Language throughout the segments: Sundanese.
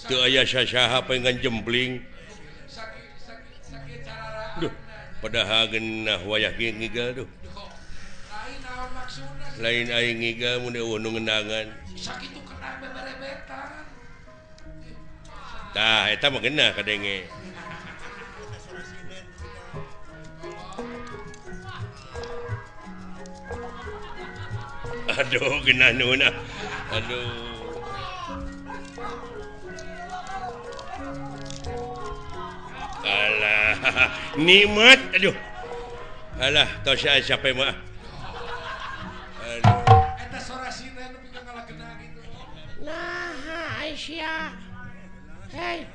teu aya sasaha pengen jempling. Duh, padahal geunah wayah kieu ngigal duh. Lain aing ngigal mun eueuh nu ngendangan. Sakitu kena beberebetan. Tah eta mah geunah kadenge. Aduh, geunah nuna. Aduh. Alah, nikmat. Aduh. Alah, tos siapa mah. Aduh. Eta sorasina nu pikeun ngalakeuna gitu. Nah, Aisyah. Hei,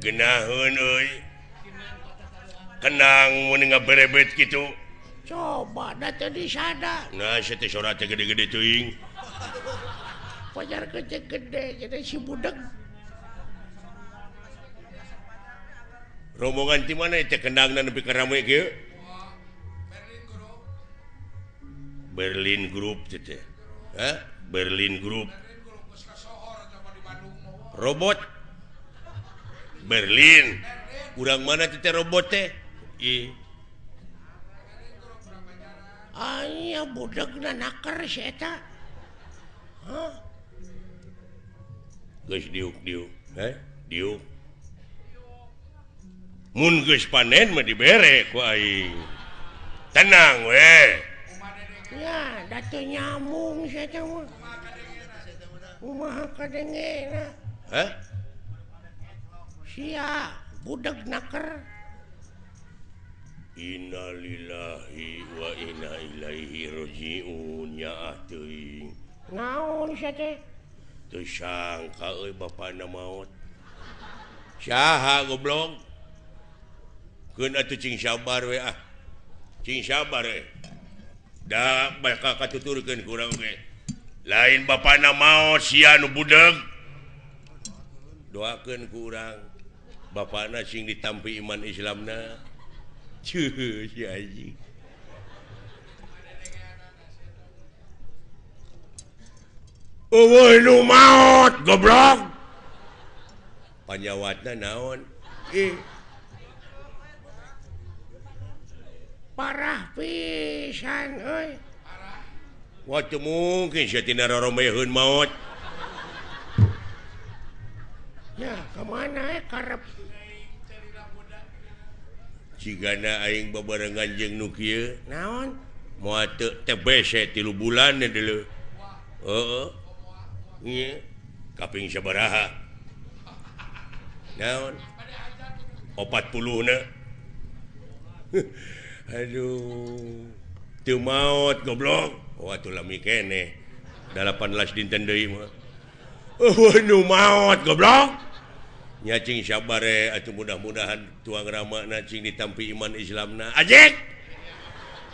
Geunaheun euy. Kenang mun ngaberebet kitu. coba dah tadi sada. Nah, saya teh sorat teh gede-gede teuing. Pajar gede-gede jadi si budak. Rombongan ti mana teh kendangna nepi ka rame kieu? Berlin Group teh. Hah? Berlin Group. Robot Berlin. Urang mana teh robot teh? Aya budakna nakar si eta. Hah? Geus diuk-diuk, diuk. Mun geus panen mah dibere ku aing. Tenang we. Ya, datu nyambung si eta mah. Kumaha kadengena? Hah? Sia budak nakar. Innalillahi wa inna ilaihi rajiun ya teuing. Naon si teh? Teu sangka euy bapana maot. Saha goblok? Keun atuh cing sabar we ah. Cing sabar we. Da bakal katuturkeun ku urang ge. Lain bapana maot sia nu budeg. Doakeun ku urang. Bapana sing ditampi iman Islamna. Cuh, si anjing. Eueuh nu maot goblok. Panyawatna naon? Parah pisan euy. Wah teu mungkin sia tina roromeheun maot. Ya, kemana karep? Cigana aing babarengan jeung nu kieu. Naon? Moal teu teh bese 3 bulan deuleu. Heeh. Ieu kaping sabaraha? Naon? 40 na. Aduh. Teu maot goblok. Wah tuh lami keneh. 18 dinten deui mah. Nu maot goblok. Nya cing sabar atuh mudah-mudahan tuang ramana cing ditampi iman Islamna. Ajik.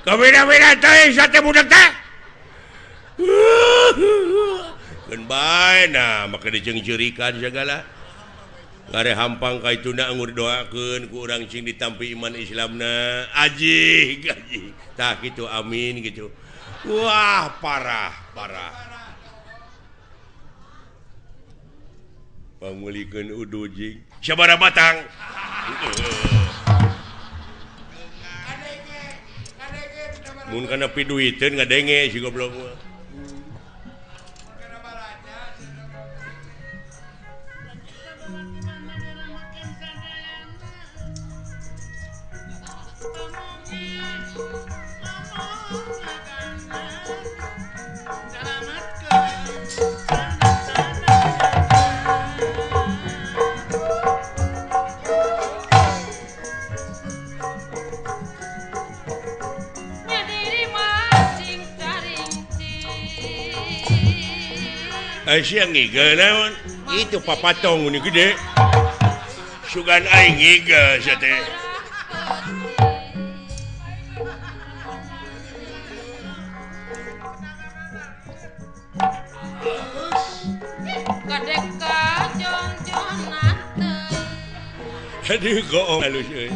Kabeda-beda teh sate budak teh. Keun bae nah maka dijeung-jeurikan segala. Ngare hampang ka ituna anggur doakeun ku urang cing ditampi iman Islamna. Ajik, ajik. Tah kitu amin gitu. Wah, parah. Pangulikeun udu jing. Sabaraha batang? Mun kana piduiteun ngadenge si goblok mah. Siang ngiga naon? Itu papatong ini gede. Sugan aing ngiga sia teh. Kadeka jong-jongan teh. Aduh goong halus euy.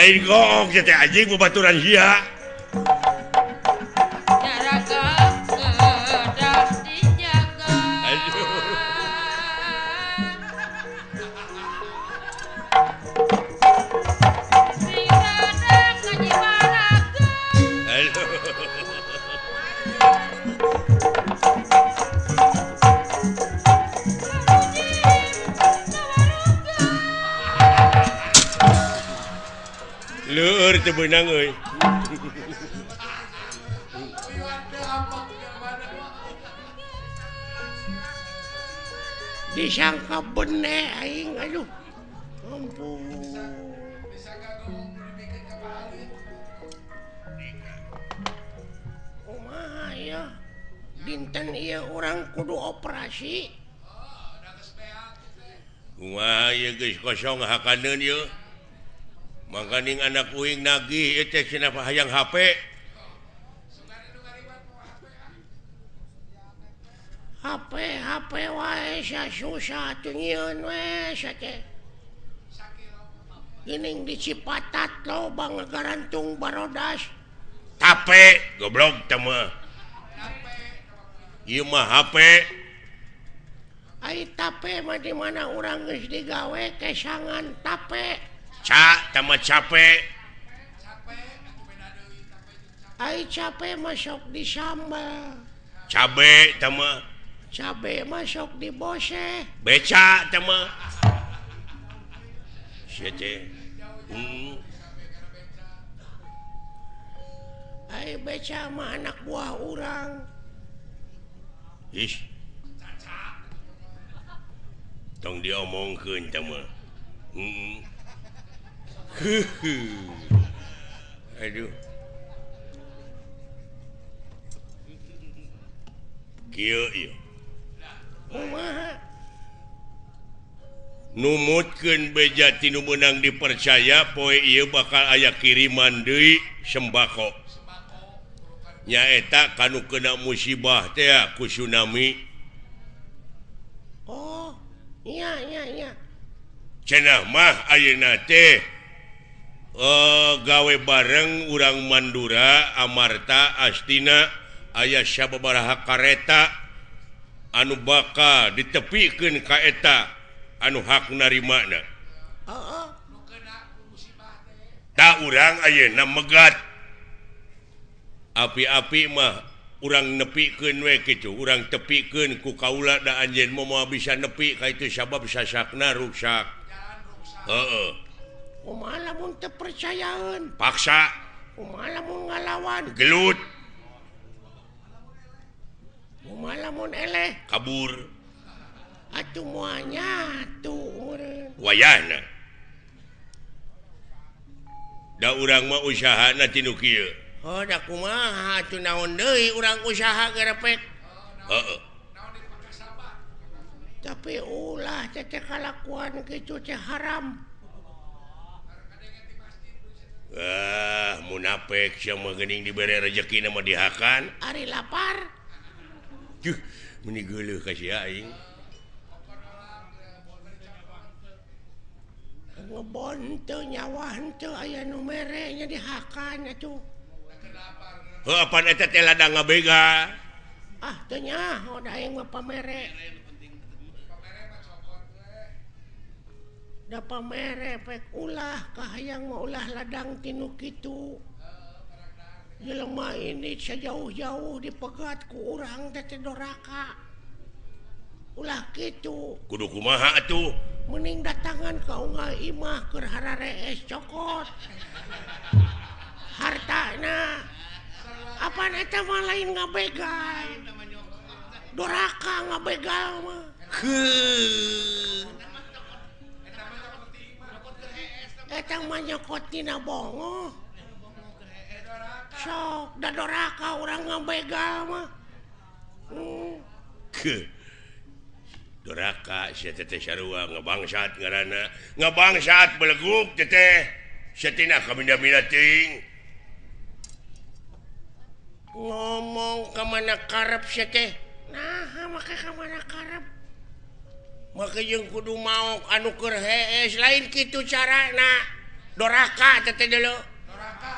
lain goong teh anjing babaturan sia. Jaraga kedah dijaga. Aduh. Sing sadang ngajibaraga. Aduh. Leur teu beunang euy. Disangka bene aing aduh. Ampun. Kumaha ya? Dinten ieu urang kudu operasi. Kumaha ieu geus kosong hakaneun ieu. Mangkaning anak uing nagih teh cenah hayang HP. HP wae sa susah tuh nyieun we sa teh. Geuning di Cipatat loba ngagarantung barodas. Tape goblok teh mah. Ieu mah HP. Ai tape mah di mana urang geus digawe kesangan tape. Ca teh mah capek. Ai cape masuk di sambal. Cabe teh mah. Cabe masuk di bose. Beca teh mah. Sia teh. Ai beca mah anak buah urang. Ish. Tong diomongkeun teh mah. Aduh. Kieu ieu. Kumaha? Numutkeun beja tinu meunang dipercaya poe ieu bakal aya kiriman deui sembako. Nyaeta kanu kena musibah teh ku tsunami. Oh, iya. Cenah mah ayeuna teh gawe bareng urang Mandura, Amarta, Astina aya sababaraha kareta anu bakal ditepikeun ka eta anu hak narimana. Heeh. Ta urang ayeuna megat. Api-api mah urang nepikeun we kitu, urang tepikeun ku kaula da anjeun moal bisa nepi ka itu sabab sasakna rusak. Heeh. Kumaha lamun teu percayaeun? Paksa, Kumaha lamun ngalawan? gelut, Kumaha lamun eleh? kabur, Atuh moal nyatu meureun. wayahna. Da urang mah usahana tinu kieu. Oh, da kumaha atuh naon deui urang usaha garepek. Heeh. Tapi ulah teh kalakuan kitu teh haram. Munafik sia mah geuning dibere rezekina mah dihakan. Ari lapar. Juh, meni geuleuh ka sia aing. Ngebon teu nyawah teu aya nu mere nya dihakan atuh. Heuh apaan eta teh ladang ngabega. Ah teu nya, da aing mah pamere. Da pamere pek ulah kahayang mah ulah ladang tinu kitu. Jelema ini sejauh-jauh dipegat ku urang teh doraka. Ulah kitu. Kudu kumaha atuh? Mending datangan ka unggal imah keur harare es cokot. Hartana. Apaan eta mah lain ngabegal. Doraka ngabegal mah. Eta mah nyokot tina bongo. Sok da doraka urang ngabegal mah. Doraka sia teh sarua ngabangsat ngaranna. Ngabangsat beleguk teh. Sia tina kaminda-minda teuing. Ngomong ke mana karep sia teh. Nah, make ka mana karep. Make jeung kudu mau anu keur hees lain kitu carana. doraka teh dulu Doraka.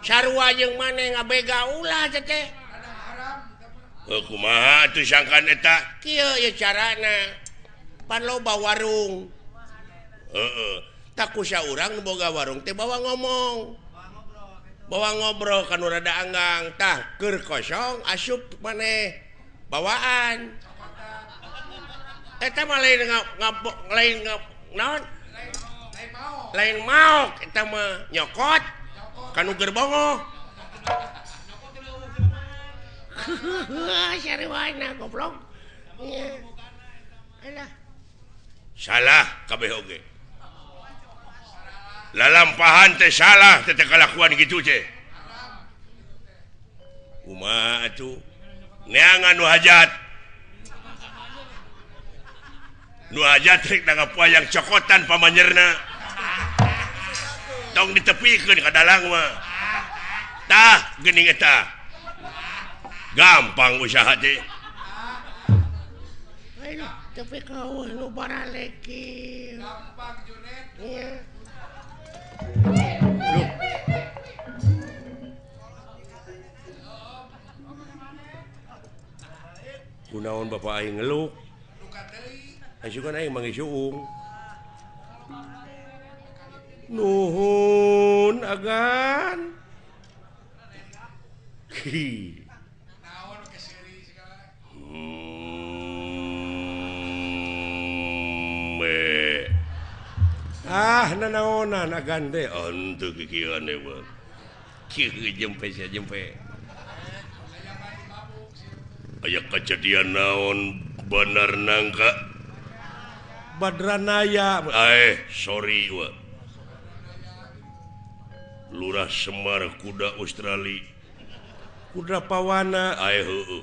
sarua jeung maneh ngabega ulah teh Ladang haram. Kita mah. Kumaha atuh sangkan eta? kieu ya carana pan loba warung Heeh. tak kusa urang nu boga warung teh bawa ngomong bawa ngobrol kan rada anggang tah keur kosong asup maneh bawaan eta mah lain naon Lain mau. lain maok eta mah nyokot kanu gerbongo sariwana goblok iya alah Salah kabeh oge. Lalampahan teh salah teh kalakuan gitu teh. Kumaha atuh? Neangan nu hajat. Nu hajat rek nangapayang cokotan pamanyerna. Tong ditepikeun ka dalang mah. Tah geuning eta. Gampang usaha teh. ayo tapi kau nu baraleki Gampang Junet. iya Kunaon bapak aing ngeluk. Luka deui. Asukan aing mangisuung. Nuhun agan. Hi. Naon ke seri segala. Me. Nanaonan agan teh ontu kikieuan teh mah. Kieu jempe sia jempe. Aya kejadian naon bener nangka Badranaya sorry wa Lurah Semar kuda Australia kuda pawana heueuh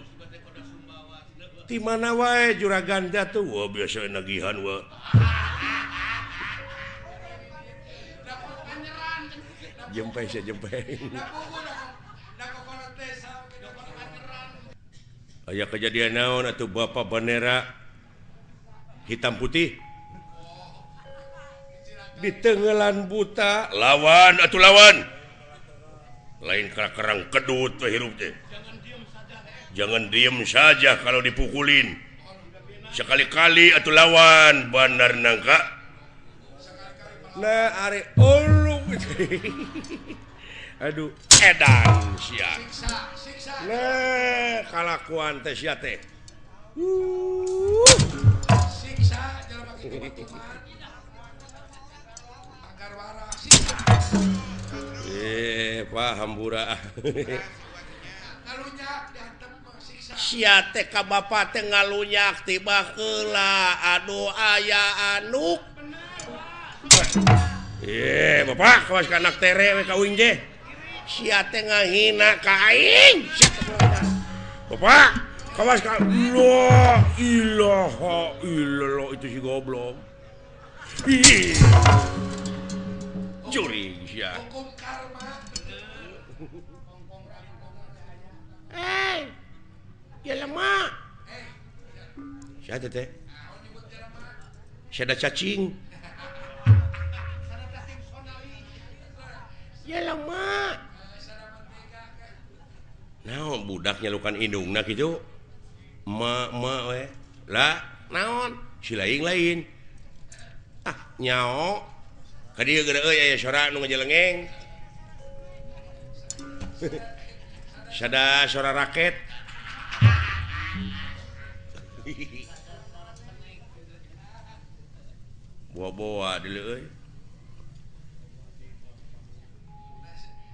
di mana wae juragan tuh wah biasa nagihan wa jempe sia jempe aya kejadian naon atuh bapak bandera hitam putih di tenggelan buta lawan atuh lawan lain kerang kedut we hirup teh jangan diem saja kalau dipukulin sekali-kali atuh lawan bandar nangka nah are ulung aduh edan sia Siksa. nah kalakuan teh sia teh Siksa jalan pakai kebatuan. Agar waras. Siksa. paham bura Ngalunyak diantem siksa. sia teh ka bapa teh ngalunyak tiba heula aduh aya anuk bapak kawas ka anak tere we kawin je sia teh ngahina ka aing bapak kawas ka la ilaha illallah itu si goblok ih curi sia Hukum karma. ya lemah sia teh sia ada cacing ya lemah naon budak nyalukan indungna kitu ma we lah naon si lain nyao ka dieu geura euy aya sora nu ngajelengeng sada sora raket boa-boa deuleu euy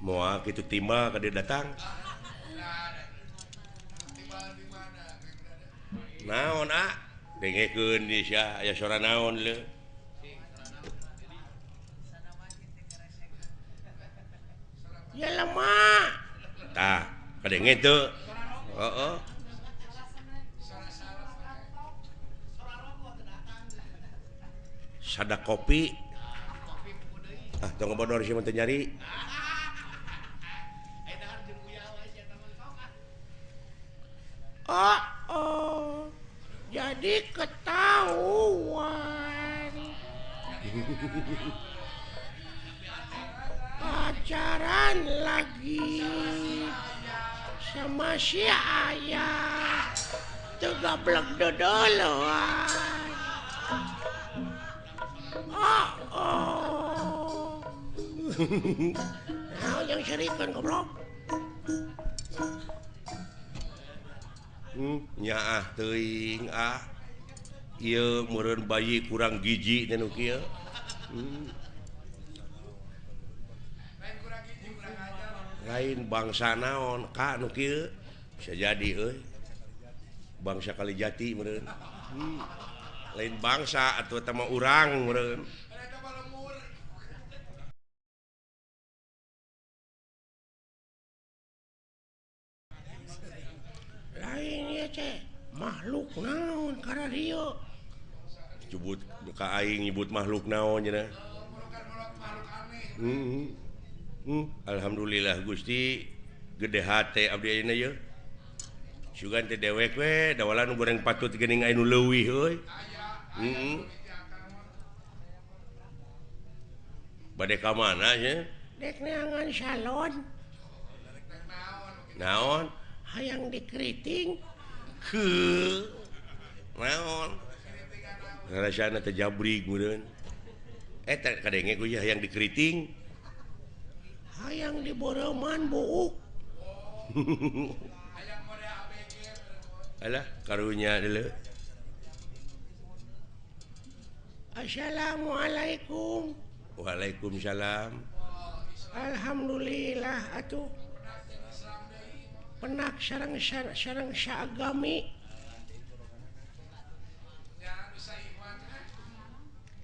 moal kitu timba ka dieu datang naon dengekeun di sia aya sora naon le ya lemah tah kadenge teu heeh sada kopi tong bodor sih teu nyari jadi ketahuan pacaran lagi sama si ayah tegablek dodoloan. Oh. Nah, yang serikan goblok. Nyaah teuing ah. Ieu meureun bayi kurang giji teh nu kieu. Lain bangsa naon ka nu kieu bisa jadi euy. Bangsa Kalijati meureun. Lain bangsa atuh eta mah urang meureun. Lain ieu teh makhluk naon kana dieu. Nyebut ka aing nyebut makhluk naon cenah. Alhamdulillah Gusti gede hate abdi ayeuna ye. Sugan teh dewek we dawalan nu goreng patut geuning anu leuwih euy. Bade ka mana nya? Dek neangan salon Naon? hayang dikeriting. Naon? Rasana teh jabrig meureun. Eta kadenge ku hayang dikeriting. Hayang diboreuman buuk. Alah karunya deuleu. Assalamualaikum. Waalaikumsalam. Alhamdulillah atuh. Penak sareng saagami.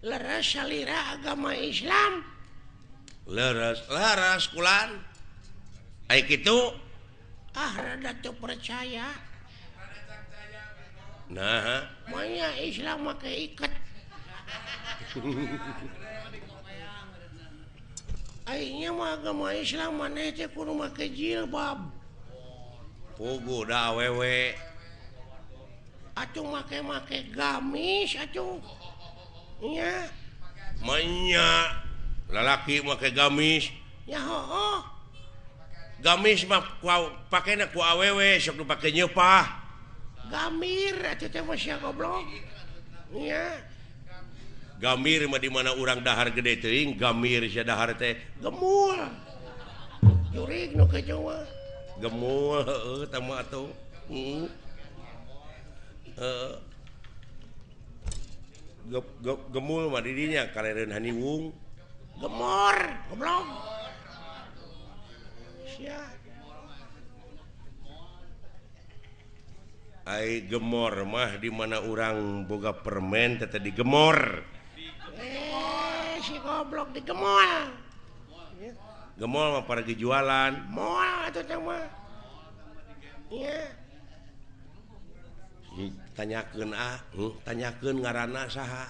Leres salira agama Islam. Laras kulan. Ai kitu. Rada teu percaya. Nah, Manya Islam make iket. Aingnya mah agama Islam maneh teh kudu make jilbab. pugu da awewe. Atuh make gamis atuh. Nya, Manya lalaki make gamis. ya heuh. Gamis mah pakena ku awewe sok dipake nyeupah. Gamir atuh teh mah sia goblok. Nya, Gamir mah di mana urang dahar gede teuing, gamir sia dahar teh gemul. Jurig nu kitu mah. gemul heueuh tah mah atuh. Gemul mah di dinya kalereun haniwung. Gemor, goblok. Sia. Ai gemor mah di mana urang boga permen teteh digemor. Si goblok digemol. Gemol mah pergi jualan. Moal atuh teh mah. Iya. Tanyakeun tanyakeun ngaranna saha?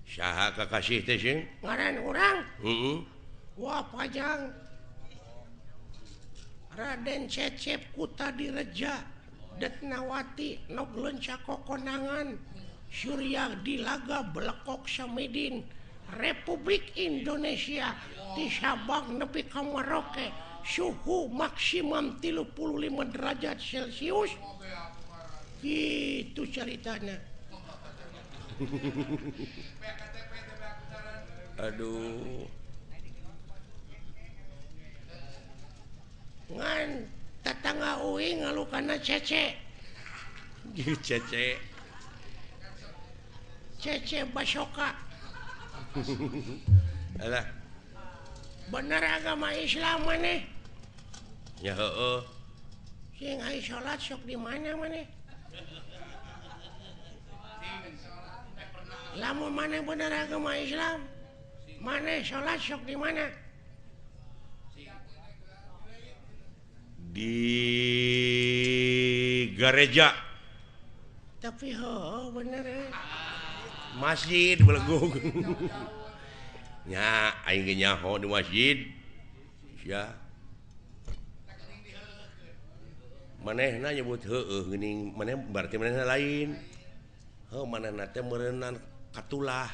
Saha kakasih teh sing? Ngaran urang. Heeh. Wah pajang. Raden Cecep Kuta Direja Detnawati Noglenca Kokonangan Surya Dilaga Belekok Samidin Republik Indonesia di Sabang nepi ka Merauke suhu maksimum 35 derajat Celcius gitu ceritanya. Aduh. Ngan tetangga uing ngalukana Cece. Cece. Cece Basoka. Alah. Bener agama Islam maneh. Ya heueuh. Sing aya salat sok di mana maneh? Lamun maneh bener agama Islam, maneh salat sok di mana? Di gereja. Tapi bener Masjid belegog. Nya aing ge nyaho di masjid. Sia. Manehna nyebut heueuh geuning maneh berarti manehna lain. Manehna teh meureunnan katulah.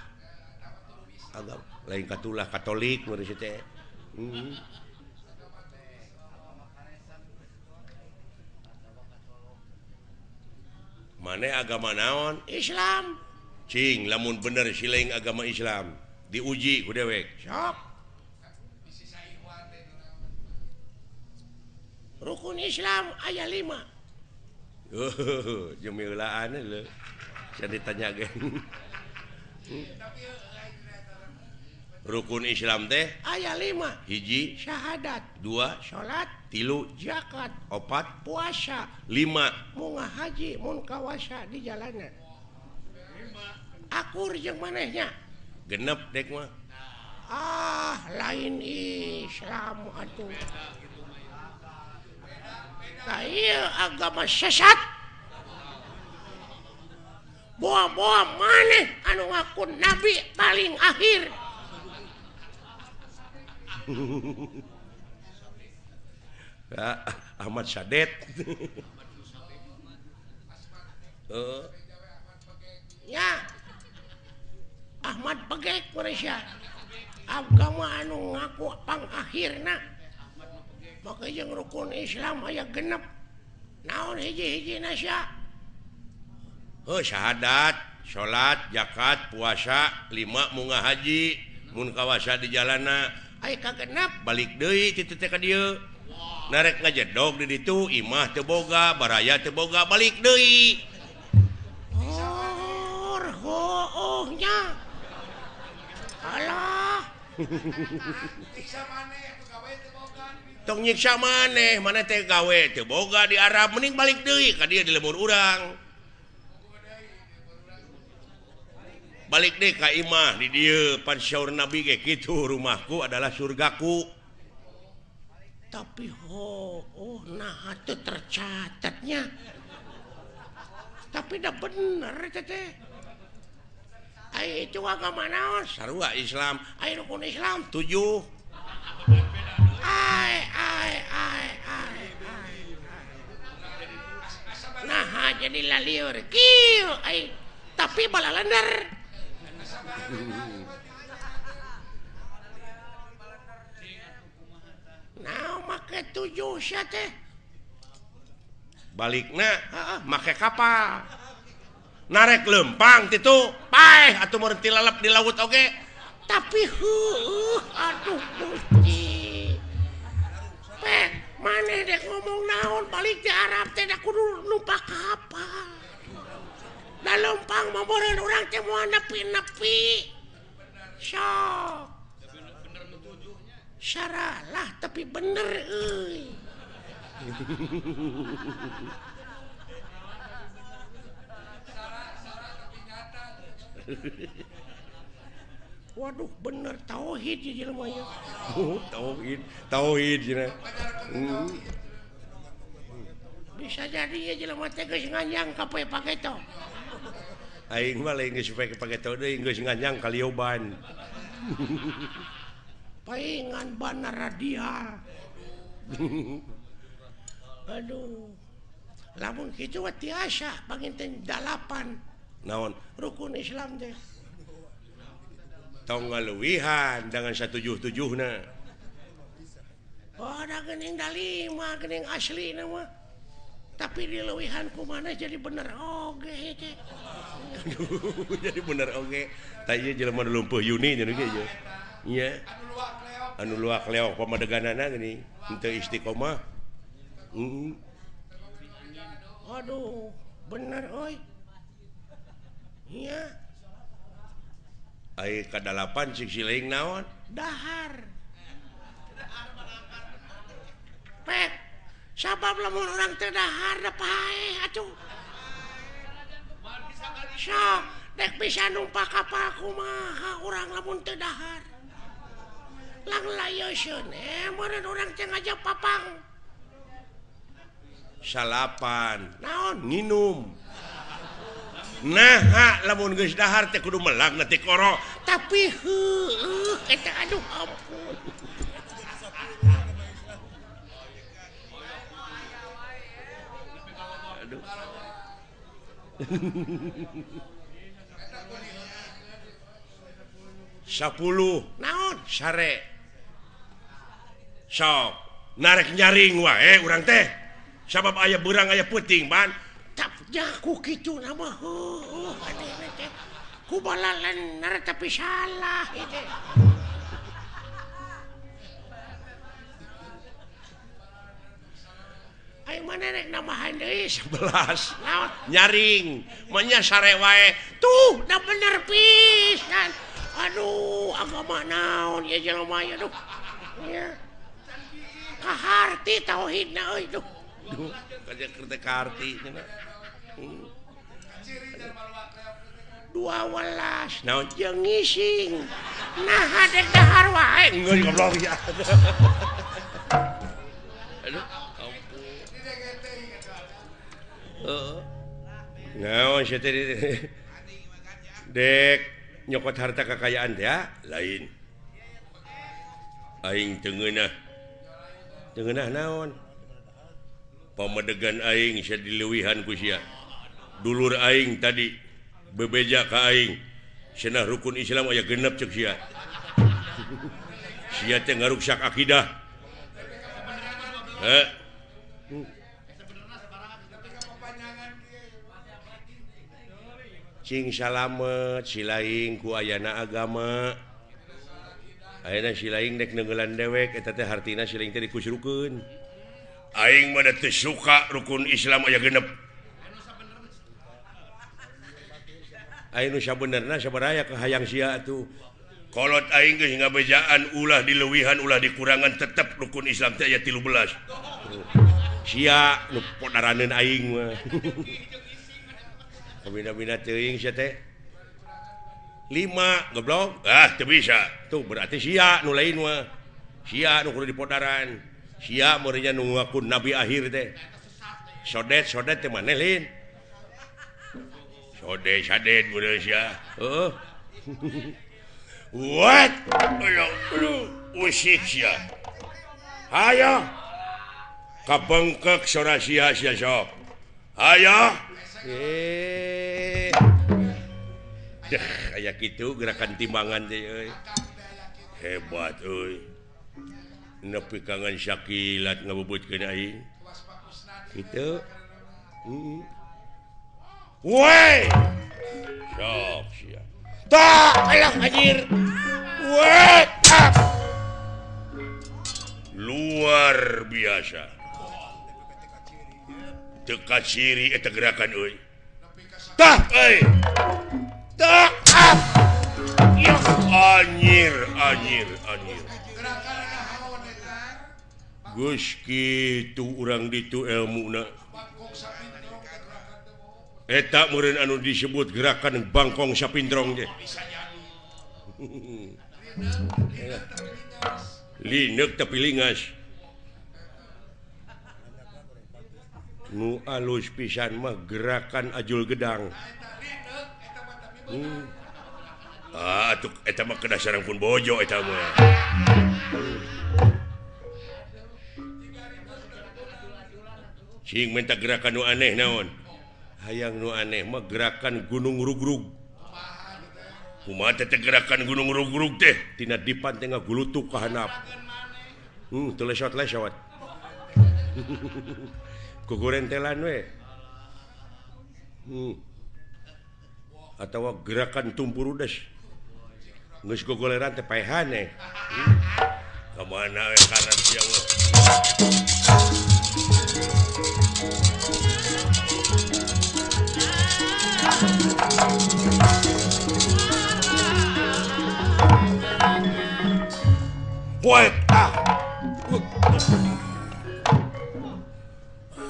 agama lain katulah Katolik menurut teh. Mana agama naon? Islam. Cing, lamun bener silaing agama Islam diuji ku dewek. Sok. Rukun Islam aya 5. Jemilaan lho. Saya ditanya geng. Rukun Islam teh Aya 5. hiji, Syahadat, 2, salat, 3, zakat, 4, puasa, 5. munggah haji, mun kawasa di jalanan. Akur jeung manehnya. Genep dek mah. Lain Islam atuh. Nah, ieu agama sesat. Boa-boa maneh anu ngaku nabi paling akhir. Ahmad Sadet. Ya. Ahmad Begek Malaysia. Agama anu ngaku pangakhirna. Maka jeung rukun Islam aya genep. Naon hiji-hiji nasya? Syahadat, salat, zakat, puasa, 5 munggah haji, mun kawasa di jalana. Aya kagenep. Balik deui ti teh ka dieu. Narek ngajedog di ditu imah teu boga, baraya teu boga, balik deui. Hoohnya. Alah. Siksa maneh gawe teu boga. Tong nyiksa maneh, mana teh gawe teu boga di Arab, mending balik deui ka dieu di lemur urang. Balik deh ka imah di dieu pan syaur Nabi ge kitu, rumahku adalah surgaku. Tapi nah itu tercatatnya. Tapi dah bener teh. Ai itu agama naon? Sarua Islam. Ai rukun Islam 7. Ai. Nah, jadi laliur. Kieu ai. Tapi balalender. Nah, make 7 sia teh. Balikna make kapal. Narek lempang titu, paeh atuh meureun ti lalap di laut oge. Tapi aduh Gusti. Maneh dek ngomong naon balik di Arab teh da kudu numpak kapal. Da lempang mah meureun urang teh moal nepi-nepi. Sok. Syaralah tapi bener euy. Waduh bener tauhid ya jelema ya. Tauhid cenah. Bisa jadi ya jelema teh geus nganyang ka paketo. Aing mah lain geus paketo deui geus nganyang ka lioban. Paingan bana radial. Aduh. Lamun kitu mah tiasa panginten 8. Naon? Rukun Islam teh. Tong ngaluwihan dengan 177na. Oh, ada geuning da 5, geuning asli mah. Tapi dileuwihan ku mana jadi bener oge teh. Jadi bener oge. Tah ieu jelema nu lumpuh Yuni nya ge ieu. Iya. Anu luak leok pamadeganana geuning henteu istiqomah. Aduh, bener euy. Iya. Ai ka-8 cik sileing naon? Dahar. Pek, sabab lamun urang teu dahar da paeh atuh. Sok, dek bisa numpak kapal kumaha urang lamun teu dahar. Lang layeusieun meureun urang teh ngajak papang. Salapan. Naon? Nginum. Nah, lamun geus dahar teh kudu melag nanti koro. Tapi eta aduh ampun. Aduh. naon sare sok narik nyaring wae urang teh sabab aya beurang aya puting ban tapnya ku kitu nama ku balalan nara tapi salah itu ayo mana rek namahan deui 11 nyaring manya sare wae tuh dah bener pisan aduh agama naon ya jelema ya duh ya kaharti tauhidna euy duh kaja kerja karti cenah 12 naon jeung ngising nah hadek dahar wae ngeus goblok ya aduh naon sia teh dek nyokot harta kekayaan teh lain aing teu ngeunah naon pamedegan aing sia dileuwihan ku sia dulur aing tadi bebeja ka aing cenah rukun Islam aya genep ceuk sia sia teh ngaruksak akidah cing salamet silaing ku ayana agama ayeuna silaing dek neunggelan dewek eta teh hartina silaing teh dikusrukeun aing mah teu suka rukun Islam aya genep aing nu sabenerna sabaraha kahayang sia atuh kolot aing geus ngabejaan ulah dileuwihan ulah dikurangan tetep rukun Islam teh aya 13 sia nu podaraneun aing mah kabina-bina teuing sia teh 5 goblok teu bisa tuh berarti sia nu lain mah sia nu kudu dipodaran sia meureunnya nu ngaku nabi akhir teh sodet teh maneh lin sadet bener sia what usik sia hayo kabengkek sora sia sok hayo kayak gitu gerakan timbangan teh euy hebat euy nepi kangen syakilat ngabubutkeun aing kitu woi sok sia tak alah anjir woi luar biasa teka ciri eta gerakan euy tah euy tah ya anjir Gus kitu urang ditu ilmuna eta meureun anu disebut gerakan bangkong sapindrong teh lineuk tapi lingas nu alus pisan mah gerakan ajul gedang atuh eta mah kedasaran pun bojo eta mah cing minta gerakan nu aneh naon hayang nu aneh mah gerakan gunung rugrug kumaha teh gerakan gunung rugrug teh tina dipan teh ngagulutuk ka handap teu lesot-lesot kugurentelan we atawa gerakan tumpurudes geus gogoleran teh paehan kamana we karat sia we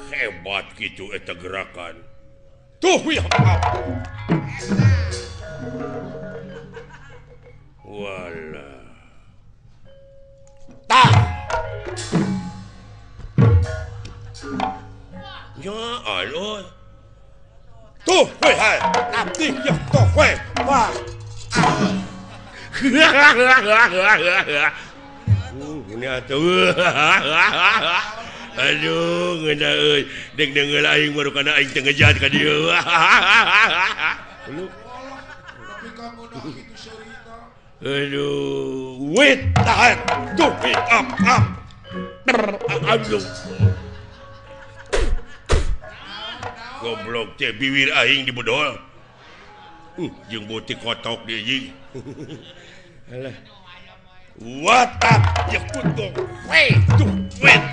hebat gitu eta gerakan tuh ya wala tah ya alo tuh we hai abdi ya tuh we wah ini atuh aduh ngeuna euy deng deungeul aing baru kana aing teu ngejat ka dieu lu tapi kamu dah kitu cerita Aduh, wait, tahan, tuh, up. Aduh. Goblok teh bibir aing dibodol. Jeung boti kotok dia jeung. Alah. Watak jekut go. Wait, tuh, wait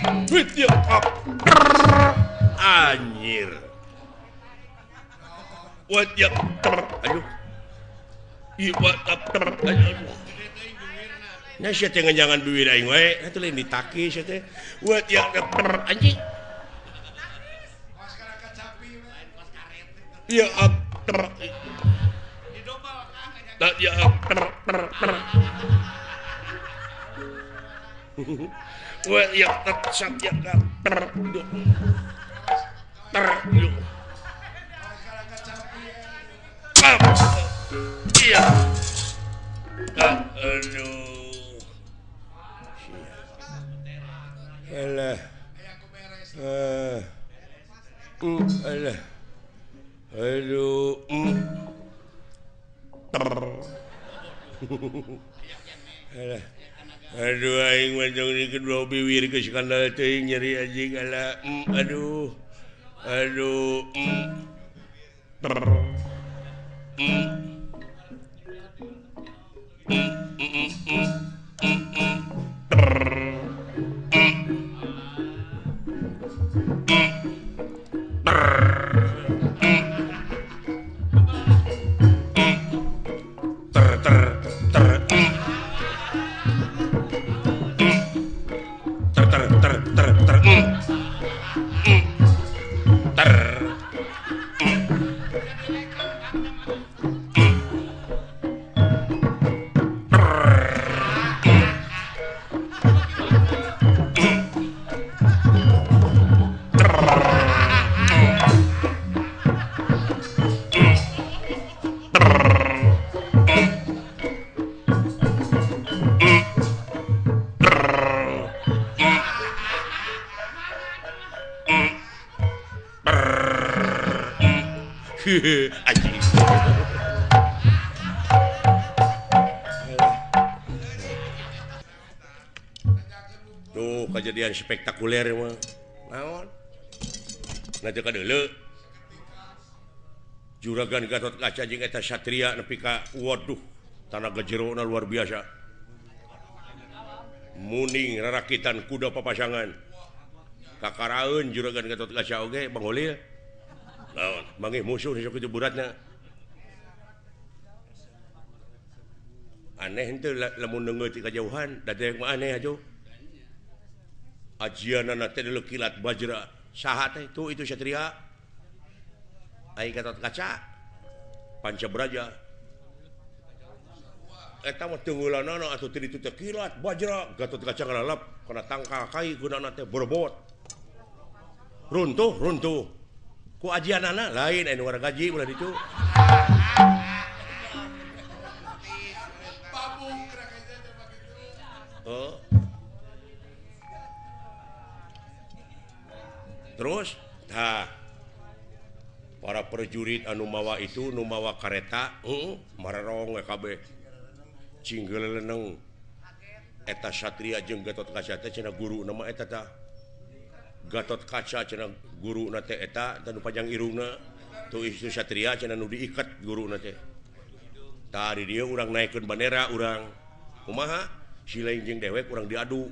dia up. Anjir. What ya? Aduh. Iwat up. Aduh. Nya sia teh jangan duit aing we, atuh lain ditaki sia teh. What ya anjing. Ya up. Tak ya up. What ya tak sak ya tak. Iya. Aduh. Alah. Alah. Aduh. Alah. Aduh aing macam ni kedua bibir ke skandal teuing nyeri anjing alah. Aduh. Aduh. Anjing. Tuh kejadian spektakuler mah. Naon? Nanti kadeuleu. Juragan Gatotkaca jeung eta satria nepi ka waduh tanaga jerona luar biasa. Muning rarakitan kuda papasangan. Kakaraeun Juragan Gatotkaca oge Bang Holil. Naon? Mangih musuh sok kitu buratna. Aneh henteu lamun neungeut ti kajauhan, dadek mah aneh atuh. Ajianana teh kilat bajra. Saha teh? Tuh itu satria. Ai Gatotkaca Pancabraja. Eta mah teungeulanana atuh teu ditu teh kilat bajra. Gatotkaca ngalalap kana tangkal kai gunana teh borbot. Runtuh. Ku ajianana lain anu waragaji ulah ditu. Oh. Terus para prajurit anu mawa itu nu mawa kareta mararong kabeh cinggel leuneng eta satria jeung Gatotkaca teh cenah guru nama eta tah Gatotkaca cenah guruna teh eta tanu panjang irungna tu isu satria cenah nu diikat guruna teh tah di dieu urang naikkeun bandera urang kumaha silaing jeung dewek urang diadu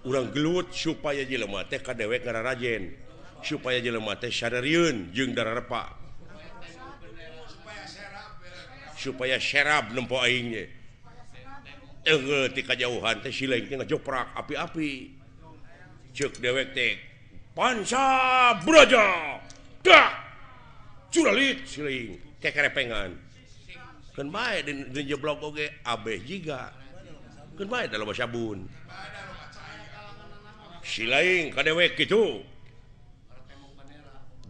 urang gelut supaya jelema teh ka dewek ngararajen supaya jelema teh sadarieun jeung dararepa supaya serab nempo aing ge eungeuh ti kajauhan teh silaing teh ngajoprak api-api ceuk dewek teh Pancabraja dah curalit silaing teh kerepengan keun bae di jeblok oge abeh jiga keun bae dalam sabun silaing ka dewek kitu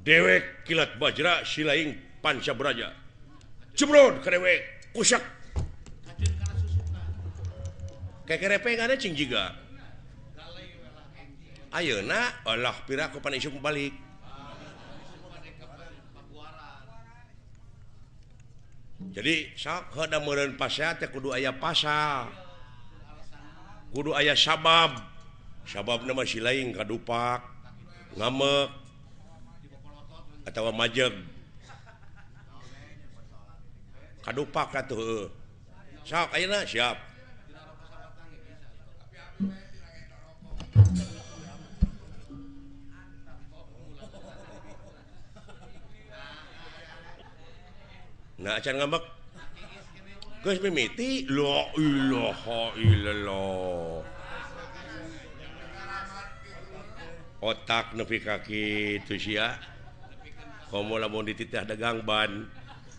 dewek kilat bajra silaing Pancabraja jebrod ka dewek kusak kekerepengan cing jiga ayeuna Allah pira ku pan isuk balik Jadi sok heuda meureun pasea teh kudu aya pasal. Kudu aya sabab. Sababna mah silaing kadupak, ngamek atawa majeg. Kadupak atuh heueuh. Sok ayeuna siap. Nah, acan ngambek. Geus mimiti, la ilaha illallah. Otak nepi ka kitu sia. Komo lamun dititah dagang ban,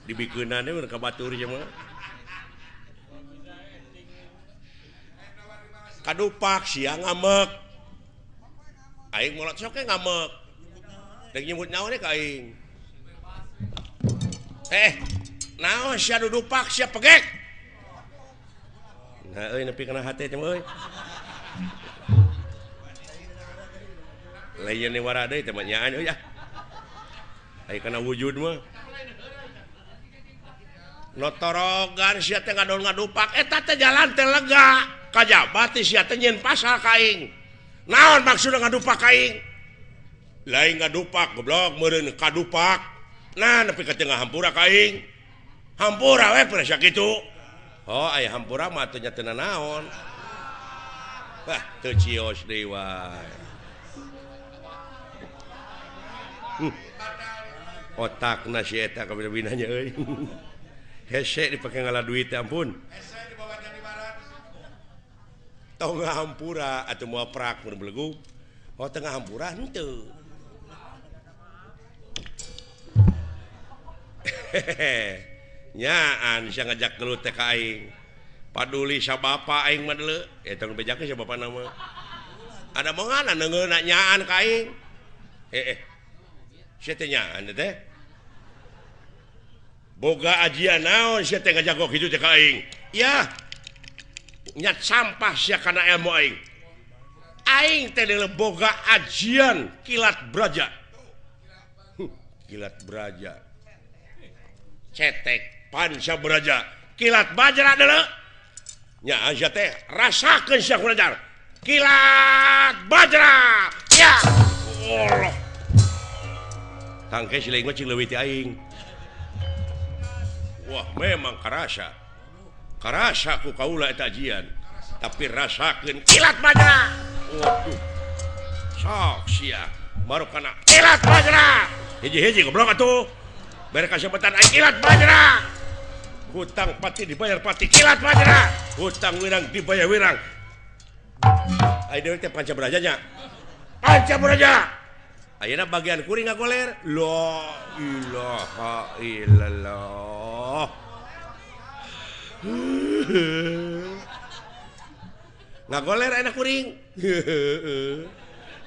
dibikeunana we ka batur sia mah. Kadupak sia ngamek. Aing molot sok ke ngamek. Dek nyebut naon ka aing. Naon sia dudupak sia pegek. Nah euy nepi kana hate teh euy. Lain wara deui teh nyaan euy ah. Ai kana wujud mah. Notorogan sia teh ngadupak eta teh jalan teh lega. Kajabat sia teh nyeun pasal ka aing. Naon maksudna ngadupak ka aing? Lain ngadupak goblok meureun kadupak. Nah nepi ka tengah hampura ka aing. Hampura we pura sia kitu. Oh aya hampura mah teu nya teu naon. Wah teu cios deui wae. Otakna si eta ka bina-bina nya euy. Hese dipake ngala duit teh ampun. Hese dibawa jadi barat. Tong ngahampura atuh moal prak mun belegug. Oh tengah hampura henteu. Nyaan sia ngajak gelut teh ka aing. Paduli sabapa aing mah deuleu. Eta nu bejakeun sia bapana mah. Ada mangana neungeuna nyaan ka aing. Sia teh nyaan teh. Boga ajian naon sia teh ngajak kitu teh ka aing. Ya. Nyat sampah sia kana ilmu aing. Aing teh deuleu boga ajian kilat braja. Kilat braja. Cetek panca beraja kilat bajra deuleu nya aja teh rasakeun sia kunajar kilat bajra ya Allah tangke sileung mah cing leuwih ti aing wah memang karasa ku kaula eta ajian tapi rasakeun kilat bajra waduh sok sia baru kana kilat bajra hiji-hiji goblok atuh bere kasebetan aing kilat bajra. Hutang pati dibayar pati kilat bajra. Hutang wirang dibayar wirang. Ai deui teh panca braja nya. Panca braja. Ayeuna bagian kuring ngagoler. La ilaha illallah. Ngagoler enak kuring.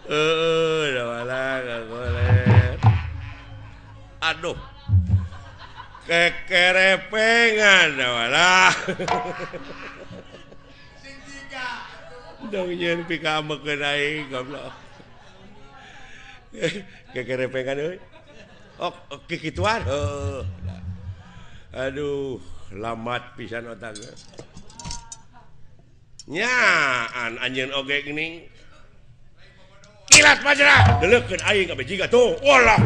Da malah ngagoler. Aduh. Kekerepengan walah. Sing jiga. Dong nyeun pikamekeun aing goblok. Kekerepengan euy. Oh, kikituan. Heuh. Aduh, lamat pisan otakna. Nyaan anjeun oge geuning. Kilat bajra, deuleukeun aing ka bejiga tuh. Walah.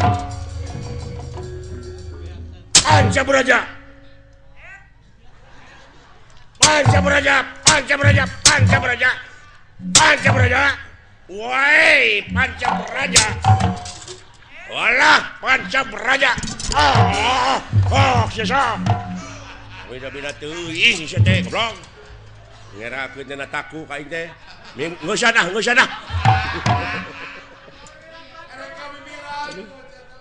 Panca beraja. Panca beraja, panca beraja, panca beraja. Panca beraja. Woi, panca beraja. Walah, panca beraja. Sisa. Bina-bina teuing sia teh goblok. Ngerakeun cenah taku ka aing teh. Geus sana.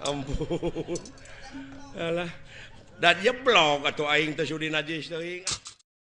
Ampun. Alah. Dan jeblok atuh aing teh sudi najis teuing.